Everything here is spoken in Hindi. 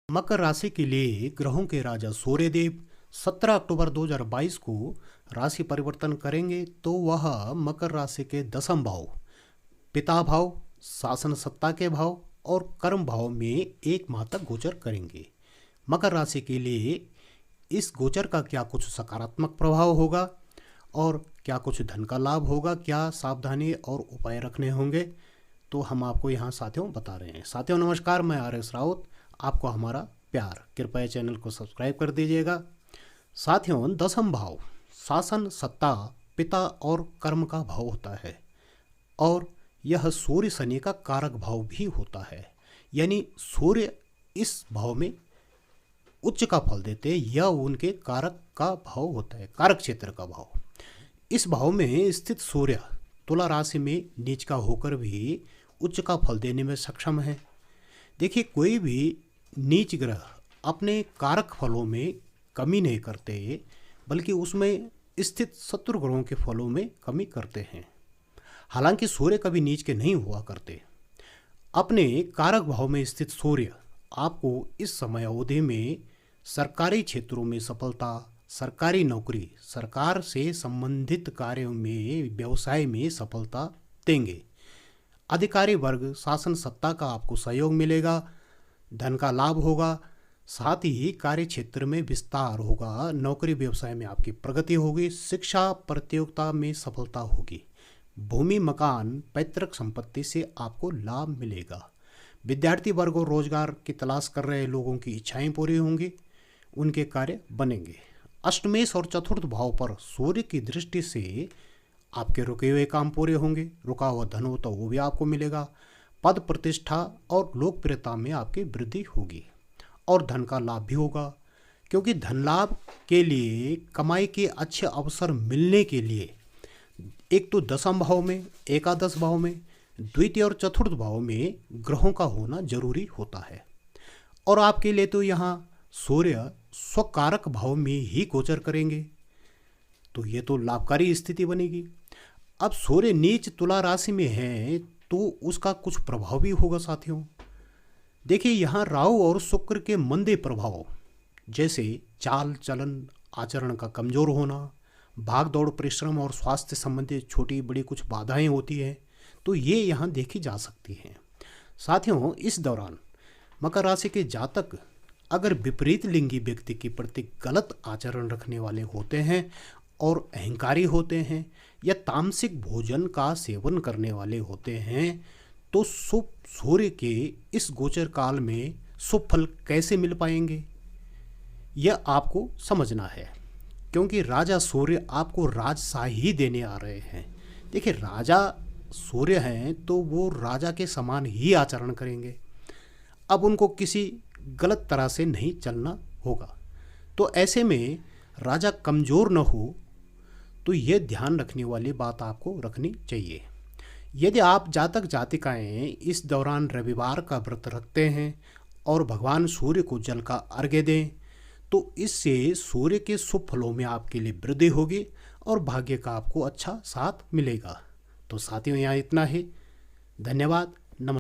मकर राशि के लिए ग्रहों के राजा सूर्यदेव 17 अक्टूबर 2022 को राशि परिवर्तन करेंगे। तो वह मकर राशि के दसम भाव, पिता भाव, शासन सत्ता के भाव और कर्म भाव में एक माह तक गोचर करेंगे। मकर राशि के लिए इस गोचर का क्या कुछ सकारात्मक प्रभाव होगा और क्या कुछ धन का लाभ होगा, क्या सावधानी और उपाय रखने होंगे, तो हम आपको यहाँ साथियों बता रहे हैं। साथियों नमस्कार, मैं RS राउत, आपको हमारा प्यार। कृपया चैनल को सब्सक्राइब कर दीजिएगा। साथियों, दसम भाव शासन सत्ता, पिता और कर्म का भाव होता है और यह सूर्य शनि का कारक भाव भी होता है। यानी सूर्य इस भाव में उच्च का फल देते हैं, यह उनके कारक का भाव होता है, कारक क्षेत्र का भाव। इस भाव में स्थित सूर्य तुला राशि में नीच का होकर भी उच्च का फल देने में सक्षम है। देखिए, कोई भी नीच ग्रह अपने कारक फलों में कमी नहीं करते, बल्कि उसमें स्थित शत्रु ग्रहों के फलों में कमी करते हैं। हालांकि सूर्य कभी नीच के नहीं हुआ करते। अपने कारक भाव में स्थित सूर्य आपको इस समय अवधि में सरकारी क्षेत्रों में सफलता, सरकारी नौकरी, सरकार से संबंधित कार्यों में, व्यवसाय में सफलता देंगे। अधिकारी वर्ग, शासन सत्ता का आपको सहयोग मिलेगा, धन का लाभ होगा, साथ ही कार्य क्षेत्र में विस्तार होगा, नौकरी व्यवसाय में आपकी प्रगति होगी, शिक्षा प्रतियोगिता में सफलता होगी, भूमि मकान पैतृक संपत्ति से आपको लाभ मिलेगा। विद्यार्थी वर्ग और रोजगार की तलाश कर रहे लोगों की इच्छाएं पूरी होंगी, उनके कार्य बनेंगे। अष्टमेश और चतुर्थ भाव पर सूर्य की दृष्टि से आपके रुके हुए काम पूरे होंगे, रुका हुआ धन हो तो वो भी आपको मिलेगा। पद प्रतिष्ठा और लोकप्रियता में आपकी वृद्धि होगी और धन का लाभ भी होगा, क्योंकि धन लाभ के लिए, कमाई के अच्छे अवसर मिलने के लिए एक तो दसम भाव में, एकादश भाव में, द्वितीय और चतुर्थ भाव में ग्रहों का होना जरूरी होता है। और आपके लिए तो यहाँ सूर्य स्वकारक भाव में ही गोचर करेंगे, तो ये तो लाभकारी स्थिति बनेगी। अब सूर्य नीच तुला राशि में है तो उसका कुछ प्रभाव भी होगा साथियों। देखिए, यहाँ राहु और शुक्र के मंदे प्रभाव, जैसे चाल चलन आचरण का कमजोर होना, भाग दौड़, परिश्रम और स्वास्थ्य संबंधी छोटी बड़ी कुछ बाधाएं होती हैं, तो ये यहाँ देखी जा सकती हैं। साथियों, इस दौरान मकर राशि के जातक अगर विपरीत लिंगी व्यक्ति के प्रति गलत आचरण रखने वाले होते हैं और अहंकारी होते हैं या तामसिक भोजन का सेवन करने वाले होते हैं, तो शुभ सूर्य के इस गोचर काल में शुभ फल कैसे मिल पाएंगे, यह आपको समझना है। क्योंकि राजा सूर्य आपको राजशाही देने आ रहे हैं। देखिए, राजा सूर्य हैं तो वो राजा के समान ही आचरण करेंगे। अब उनको किसी गलत तरह से नहीं चलना होगा। तो ऐसे में राजा कमज़ोर न हो, तो ये ध्यान रखने वाली बात आपको रखनी चाहिए। यदि आप जातक जातिकाएं इस दौरान रविवार का व्रत रखते हैं और भगवान सूर्य को जल का अर्घ्य दें, तो इससे सूर्य के शुभ फलों में आपके लिए वृद्धि होगी और भाग्य का आपको अच्छा साथ मिलेगा। तो साथियों, यहाँ इतना ही। धन्यवाद।